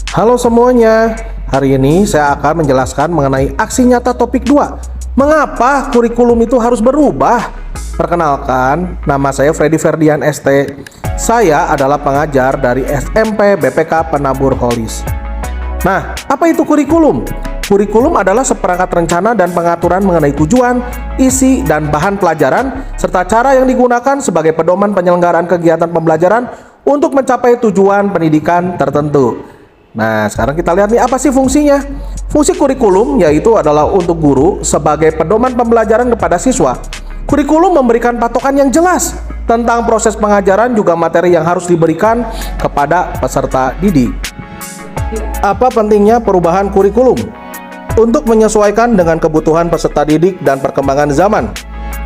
Halo semuanya, hari ini saya akan menjelaskan mengenai aksi nyata topik 2. Mengapa kurikulum itu harus berubah? Perkenalkan, nama saya Freddy Ferdian ST. Saya adalah pengajar dari SMP BPK Penabur Holis. Nah, apa itu kurikulum? Kurikulum adalah seperangkat rencana dan pengaturan mengenai tujuan, isi, dan bahan pelajaran, serta cara yang digunakan sebagai pedoman penyelenggaraan kegiatan pembelajaran untuk mencapai tujuan pendidikan tertentu. Nah, sekarang kita lihat nih apa sih fungsinya. Fungsi kurikulum yaitu adalah untuk guru sebagai pedoman pembelajaran kepada siswa. Kurikulum memberikan patokan yang jelas tentang proses pengajaran juga materi yang harus diberikan kepada peserta didik. Apa pentingnya perubahan kurikulum? Untuk menyesuaikan dengan kebutuhan peserta didik dan perkembangan zaman.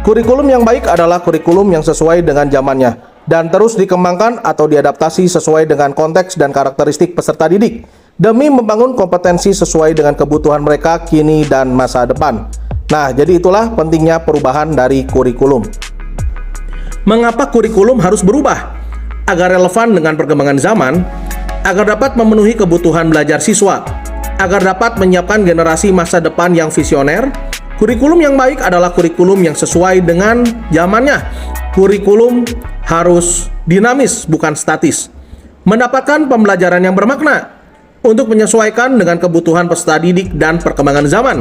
Kurikulum yang baik adalah kurikulum yang sesuai dengan zamannya dan terus dikembangkan atau diadaptasi sesuai dengan konteks dan karakteristik peserta didik demi membangun kompetensi sesuai dengan kebutuhan mereka kini dan masa depan. Nah, jadi itulah pentingnya perubahan dari kurikulum. Mengapa kurikulum harus berubah? Agar relevan dengan perkembangan zaman, agar dapat memenuhi kebutuhan belajar siswa, agar dapat menyiapkan generasi masa depan yang visioner. Kurikulum yang baik adalah kurikulum yang sesuai dengan zamannya. Kurikulum harus dinamis, bukan statis. Mendapatkan pembelajaran yang bermakna untuk menyesuaikan dengan kebutuhan peserta didik dan perkembangan zaman.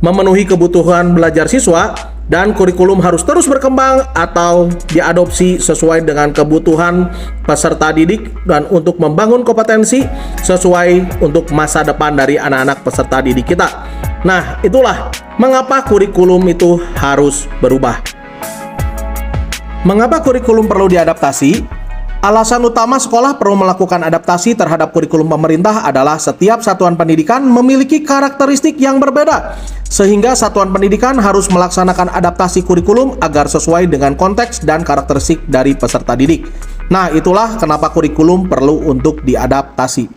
Memenuhi kebutuhan belajar siswa, dan kurikulum harus terus berkembang atau diadopsi sesuai dengan kebutuhan peserta didik dan untuk membangun kompetensi sesuai untuk masa depan dari anak-anak peserta didik kita. Nah, itulah mengapa kurikulum itu harus berubah. Mengapa kurikulum perlu diadaptasi? Alasan utama sekolah perlu melakukan adaptasi terhadap kurikulum pemerintah adalah setiap satuan pendidikan memiliki karakteristik yang berbeda, sehingga satuan pendidikan harus melaksanakan adaptasi kurikulum agar sesuai dengan konteks dan karakteristik dari peserta didik. Nah, itulah kenapa kurikulum perlu untuk diadaptasi.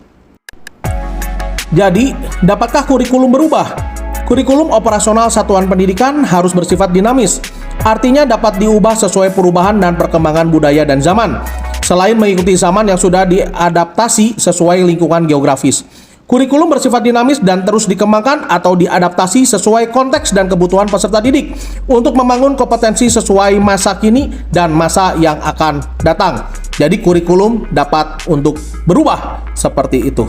Jadi, dapatkah kurikulum berubah? Kurikulum operasional satuan pendidikan harus bersifat dinamis, artinya dapat diubah sesuai perubahan dan perkembangan budaya dan zaman. Selain mengikuti zaman yang sudah diadaptasi sesuai lingkungan geografis. Kurikulum bersifat dinamis dan terus dikembangkan atau diadaptasi sesuai konteks dan kebutuhan peserta didik untuk membangun kompetensi sesuai masa kini dan masa yang akan datang. Jadi kurikulum dapat untuk berubah seperti itu.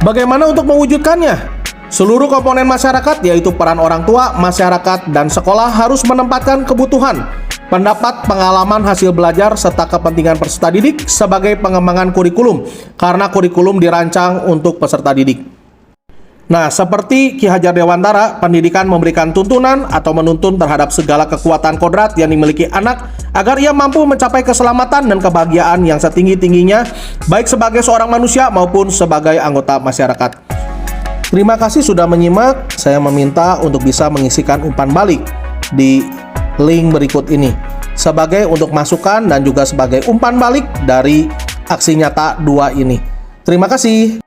Bagaimana untuk mewujudkannya? Seluruh komponen masyarakat yaitu peran orang tua, masyarakat, dan sekolah harus menempatkan kebutuhan, pendapat, pengalaman, hasil belajar, serta kepentingan peserta didik sebagai pengembangan kurikulum, karena kurikulum dirancang untuk peserta didik. Nah, seperti Ki Hajar Dewantara, pendidikan memberikan tuntunan atau menuntun terhadap segala kekuatan kodrat yang dimiliki anak agar ia mampu mencapai keselamatan dan kebahagiaan yang setinggi-tingginya, baik sebagai seorang manusia maupun sebagai anggota masyarakat. Terima kasih sudah menyimak. Saya meminta untuk bisa mengisikan umpan balik di link berikut ini sebagai untuk masukan dan juga sebagai umpan balik dari aksi nyata 2 ini. Terima kasih.